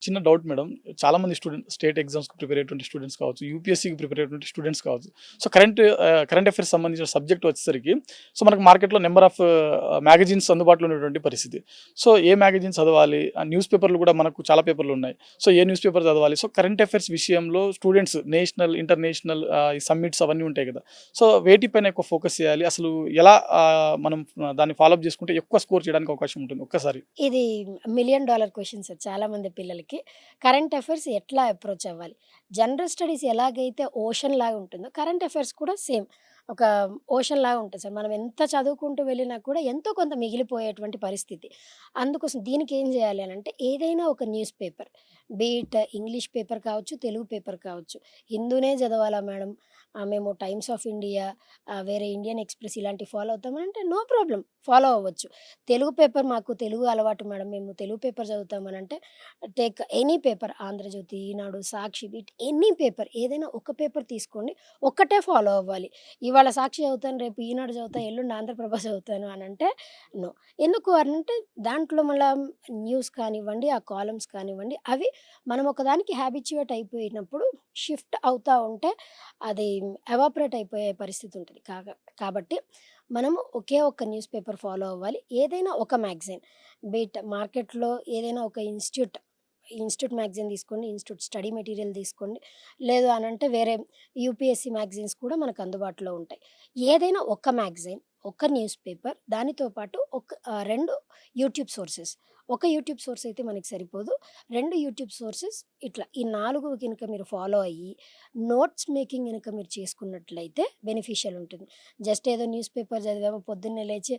చిన్న doubt madam. చాలామంది state ఎగ్జామ్స్‌కి ప్రిపేర్ అయ్యేటువంటి స్టూడెంట్స్ కావచ్చు, యూపీఎస్సీకి ప్రిపేర్ అయ్యేటువంటి స్టూడెంట్స్ కావచ్చు. సో, కరెంట్ అఫైర్స్ సంబంధించిన సబ్జెక్ట్ వచ్చేసరికి సో, మనకు మార్కెట్‌లో నంబర్ ఆఫ్ మ్యాగజైన్స్ అందుబాటులో ఉన్నటువంటి పరిస్థితి. సో, ఏ మ్యాగజైన్ చదవాలి? న్యూస్ పేపర్‌లు కూడా మనకు చాలా పేపర్‌లు ఉన్నాయి. సో, ఏ న్యూస్ పేపర్ చదవాలి? సో, కరెంట్ అఫైర్స్ విషయంలో స్టూడెంట్స్ నేషనల్, ఇంటర్నేషనల్ ఈ సమ్మిట్స్ అవన్నీ ఉంటాయి కదా! సో, వేటిపైన ఎక్కువ ఫోకస్ చేయాలి? అసలు ఎలా మనం దాన్ని ఫాలో అప్ చేసుకుంటే ఎక్కువ స్కోర్ చేయడానికి అవకాశం ఉంటుంది? ఒక్కసారి. ఇది మిలియన్ డాలర్ క్వెషన్ సార్ చాలా మంది పిల్లలకి. కరెంట్ అఫైర్స్ ఎట్లా అప్రోచ్ అవ్వాలి? జనరల్ స్టడీస్ ఎలాగైతే ఓషన్ లాగా ఉంటుందో, కరెంట్ అఫైర్స్ కూడా సేమ్. ఒక ఓషన్ లాగా ఉంటుంది సార్. మనం ఎంత చదువుకుంటూ వెళ్ళినా కూడా ఎంతో కొంత మిగిలిపోయేటువంటి పరిస్థితి. అందుకోసం దీనికి ఏం చేయాలి అనంటే, ఏదైనా ఒక news paper, be it English paper కావచ్చు, తెలుగు పేపర్ కావచ్చు. హిందూనే చదవాలా మేడం? మేము టైమ్స్ ఆఫ్ ఇండియా, వేరే ఇండియన్ ఎక్స్‌ప్రెస్ ఇలాంటివి ఫాలో అవుతామనంటే నో ప్రాబ్లమ్, ఫాలో అవ్వచ్చు. తెలుగు పేపర్ మాకు తెలుగు అలవాటు మేడం. మేము తెలుగు పేపర్ చదువుతామనంటే take any paper 'Andhrajyothi', 'Eenadu', 'Sakshi' any paper ఏదైనా ఒక పేపర్ తీసుకోండి. ఒక్కటే ఫాలో అవ్వాలి. ఇవాళ 'సాక్షి' చదువుతాను, రేపు 'ఈనాడు' చదువుతా, ఎల్లుండి 'ఆంధ్రప్రభ' చదువుతాను అనంటే నో. ఎందుకు అనంటే దాంట్లో మళ్ళా న్యూస్ కానివ్వండి, ఆ కాలమ్స్ కానివ్వండి, అవి మనం ఒకదానికి హ్యాబిచ్యుయేట్ అయిపోయినప్పుడు షిఫ్ట్ అవుతా ఉంటే అది ఎవాపరేట్ అయిపోయే పరిస్థితి ఉంటది. కాబట్టి మనము ఒకే ఒక్క న్యూస్ పేపర్ ఫాలో అవ్వాలి. ఏదైనా ఒక మ్యాగజైన్ మార్కెట్‌లో ఏదైనా ఒక ఇన్‌స్టిట్యూట్ మ్యాగజైన్ తీసుకోండి. ఇన్‌స్టిట్యూట్ స్టడీ మెటీరియల్ తీసుకోండి. లేదు అనంటే వేరే యూపీఎస్సీ మ్యాగజైన్స్ కూడా మనకు అందుబాటులో ఉంటాయి. ఏదైనా ఒక మ్యాగజైన్, ఒక న్యూస్ పేపర్, దానితో పాటు 2 యూట్యూబ్ సోర్సెస్. ఒక యూట్యూబ్ సోర్స్ అయితే మనకి సరిపోదు. 2 యూట్యూబ్ సోర్సెస్, ఇట్లా ఈ 4 గనుక మీరు ఫాలో అయ్యి నోట్స్ మేకింగ్ గనుక మీరు చేసుకున్నట్లయితే బెనిఫిషియల్ ఉంటుంది. జస్ట్ ఏదో న్యూస్ పేపర్ చదివాము పొద్దున్నే లేచి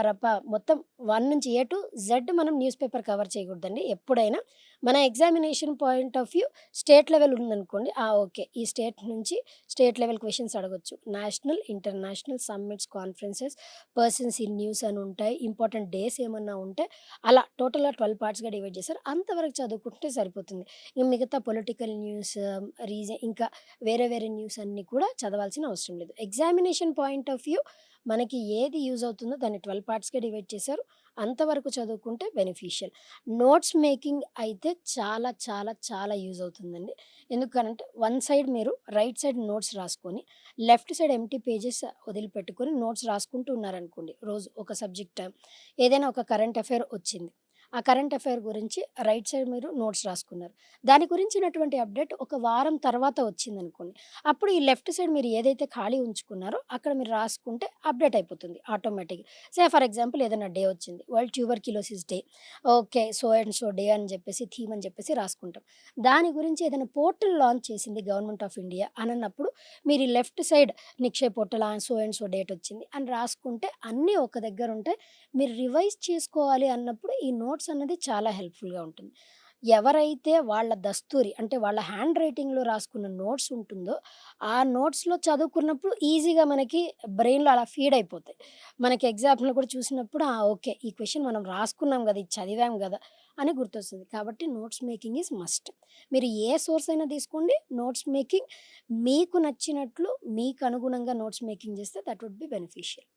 రప మొత్తం 1 నుంచి ఏ టు జెడ్ మనం న్యూస్ పేపర్ కవర్ చేయకూడదండి. ఎప్పుడైనా మన examination point of view state level ఉందనుకోండి. ఓకే. ఈ స్టేట్ నుంచి స్టేట్ లెవెల్ క్వెషన్స్ అడగొచ్చు. National, international summits, conferences, persons in news అని ఉంటాయి. ఇంపార్టెంట్ డేస్ ఏమన్నా ఉంటే అలా టోటల్‌గా 12 పార్ట్స్‌గా డివైడ్ చేశారు. అంతవరకు చదువుకుంటే సరిపోతుంది. ఇంక మిగతా పొలిటికల్ న్యూస్, ఇంకా వేరే వేరే న్యూస్ అన్నీ కూడా చదవాల్సిన అవసరం లేదు. ఎగ్జామినేషన్ పాయింట్ ఆఫ్ వ్యూ మనకి ఏది యూజ్ అవుతుందో దాన్ని 12 పార్ట్స్‌గా డివైడ్ చేశారు. అంతవరకు చదువుకుంటే బెనిఫిషియల్. నోట్స్ మేకింగ్ అయితే చాలా చాలా చాలా యూజ్ అవుతుందండి. ఎందుకనంటే వన్ సైడ్ మీరు రైట్ సైడ్ నోట్స్ రాసుకొని, లెఫ్ట్ సైడ్ ఎంప్టీ పేజెస్ వదిలిపెట్టుకొని నోట్స్ రాసుకుంటూ ఉన్నారనుకోండి. రోజు ఒక సబ్జెక్ట్ ఏదైనా ఒక కరెంట్ అఫైర్ వచ్చింది. ఆ కరెంట్ అఫైర్ గురించి రైట్ సైడ్ మీరు నోట్స్ రాసుకున్నారు. దాని గురించినటువంటి అప్డేట్ ఒక వారం తర్వాత వచ్చిందనుకోండి. అప్పుడు ఈ లెఫ్ట్ సైడ్ మీరు ఏదైతే ఖాళీ ఉంచుకున్నారో అక్కడ మీరు రాసుకుంటే అప్డేట్ అయిపోతుంది ఆటోమేటిక్‌గా. ఫర్ ఎగ్జాంపుల్ ఏదైనా డే వచ్చింది. World tuberculosis day. Okay. So and so day అని చెప్పేసి, థీమ్ అని చెప్పేసి రాసుకుంటాం. దాని గురించి ఏదైనా పోర్టల్ లాంచ్ చేసింది గవర్నమెంట్ ఆఫ్ ఇండియా అనన్నప్పుడు మీరు ఈ left side Nikshay portal so and so date వచ్చింది అని రాసుకుంటే అన్నీ ఒక దగ్గర ఉంటాయి. మీరు రివైజ్ చేసుకోవాలి అన్నప్పుడు ఈ నోట్స్ అన్నది చాలా హెల్ప్‌ఫుల్‌గా ఉంటుంది. ఎవరైతే వాళ్ళ దస్తూరి అంటే వాళ్ళ హ్యాండ్ రైటింగ్‌లో రాసుకున్న నోట్స్ ఉంటుందో, ఆ నోట్స్‌లో చదువుకున్నప్పుడు ఈజీగా మనకి బ్రెయిన్‌లో అలా ఫీడ్ అయిపోతాయి. మనకి ఎగ్జామ్‌లో కూడా చూసినప్పుడు ఓకే. ఈ క్వెషన్ మనం రాసుకున్నాం గదా! ఇది చదివాం గదా! అని గుర్తొస్తుంది. కాబట్టి నోట్స్ మేకింగ్ ఈజ్ మస్ట్. మీరు ఏ సోర్స్ అయినా తీసుకోండి. నోట్స్ మేకింగ్ మీకు నచ్చినట్లు మీకు అనుగుణంగా నోట్స్ మేకింగ్ చేస్తే దట్ వుడ్ బి బెనిఫిషియల్.